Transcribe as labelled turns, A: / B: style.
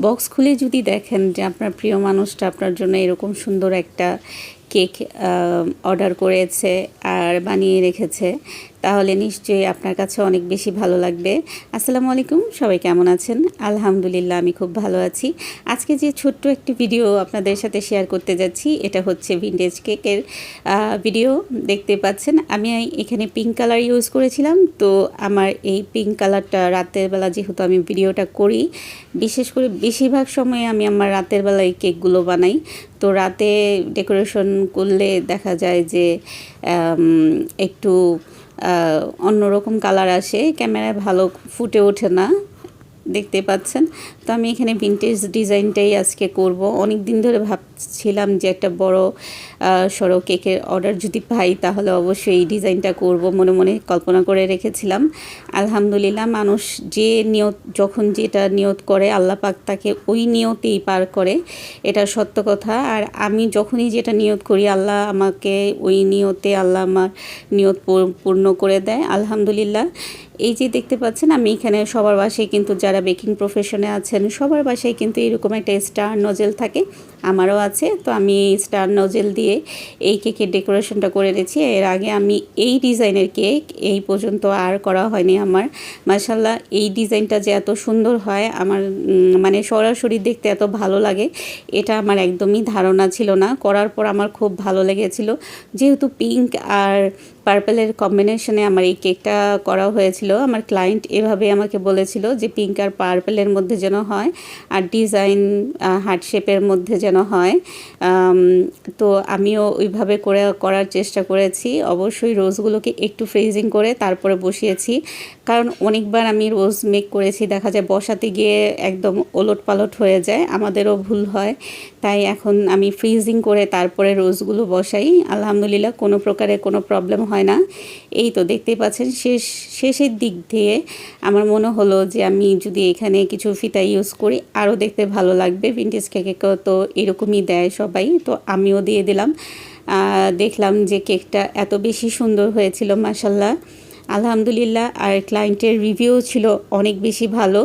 A: Box খুলে যদি দেখেন যে আপনার প্রিয় মানুষটা আপনার জন্য এরকম সুন্দর একটা কেক অর্ডার করেছে আর বানিয়ে রেখেছে, তাহলে নিশ্চয়ই আপনার কাছে অনেক বেশি ভালো লাগবে। আসসালামু আলাইকুম, সবাই কেমন আছেন? আলহামদুলিল্লাহ, আমি খুব ভালো আছি। আজকে যে ছোট্ট একটি ভিডিও আপনাদের সাথে শেয়ার করতে যাচ্ছি, এটা হচ্ছে ভিনটেজ কেকের ভিডিও। দেখতে পাচ্ছেন আমি এখানে পিঙ্ক কালার ইউজ করেছিলাম। তো আমার এই পিঙ্ক কালারটা রাতের বেলা যেহেতু আমি ভিডিওটা করি, বিশেষ করে বেশিরভাগ সময় আমি আমার রাতের বেলায় কেকগুলো বানাই। তো রাতে ডেকোরেশন করলে দেখা যায় যে একটু অন্যরকম কালার আসে, ক্যামেরায় ভালো ফুটে ওঠে না, দেখতে পাচ্ছেন। তো আমি এখানে ভিনটেজ ডিজাইনটাই আজকে করব। অনেক দিন ধরে ভাবছিলাম যে একটা বড় সড়ো কেকের অর্ডার যদি পাই তাহলে অবশ্যই এই ডিজাইনটা করব, মনে মনে কল্পনা করে রেখেছিলাম। আলহামদুলিল্লাহ, মানুষ যে নিয়ত, যখন যেটা নিয়ত করে আল্লাহ পাক তাকে ওই নিয়তেই পার করে, এটা সত্য কথা। আর আমি যখনই যেটা নিয়ত করি আল্লাহ আমাকে ওই নিয়তে, আল্লাহ আমার নিয়ত পূর্ণ করে দেয় আলহামদুলিল্লাহ। এই যে দেখতে পাচ্ছেন আমি এখানে সবার বাসায় কিন্তু যারা বেকিং প্রফেশনে আছেন সবার বাসায় কিন্তু এরকম একটা স্টার নজেল থাকে, আমারও আছে। তো আমি স্টার নজেল দিয়ে এই কেকের ডেকোরেশনটা করে দিয়েছি। এর আগে আমি এই ডিজাইনের কেক এই পর্যন্ত আর করা হয়নি আমার। মাশাআল্লাহ, এই ডিজাইনটা যে এত সুন্দর হয় আমার মানে সরাসরি দেখতে এত ভালো লাগে, এটা আমার একদমই ধারণা ছিল না। করার পর আমার খুব ভালো লেগেছিল, যেহেতু পিঙ্ক আর পার্পেলের কম্বিনেশনে আমার এই কেকটা করা হয়েছিল। আমার ক্লায়েন্ট এভাবে আমাকে বলেছিল যে পিঙ্ক আর পার্পেলের মধ্যে যেন হয়, আর ডিজাইন হার্ট শেপের মধ্যে যেন হয়। তো আমিও ওইভাবে করার চেষ্টা করেছি। অবশ্যই রোজগুলোকে একটু ফ্রিজিং করে তারপরে বসিয়েছি, কারণ অনেকবার আমি রোজ মেক করেছি, দেখা যায় বসাতে গিয়ে একদম ওলট পালট হয়ে যায়, আমাদেরও ভুল হয়। তাই এখন আমি ফ্রিজিং করে তারপরে রোজগুলো বসাই। আলহামদুলিল্লাহ, কোনো প্রকারের কোনো প্রবলেম হয় না। এই তো দেখতেই পাচ্ছেন শেষের দিক দিয়ে আমার মনে হলো যে আমি যদি এখানে কিছু ফিতা ইউজ করি আরও দেখতে ভালো লাগবে। ভিনটেজ কেকেও তো এরকমই দেয় সবাই, তো আমিও দিয়ে দিলাম। দেখলাম যে কেকটা এত বেশি সুন্দর হয়েছিল মাশাআল্লাহ, আলহামদুলিল্লাহ। আর ক্লায়েন্টের রিভিউ ছিল অনেক বেশি ভালো।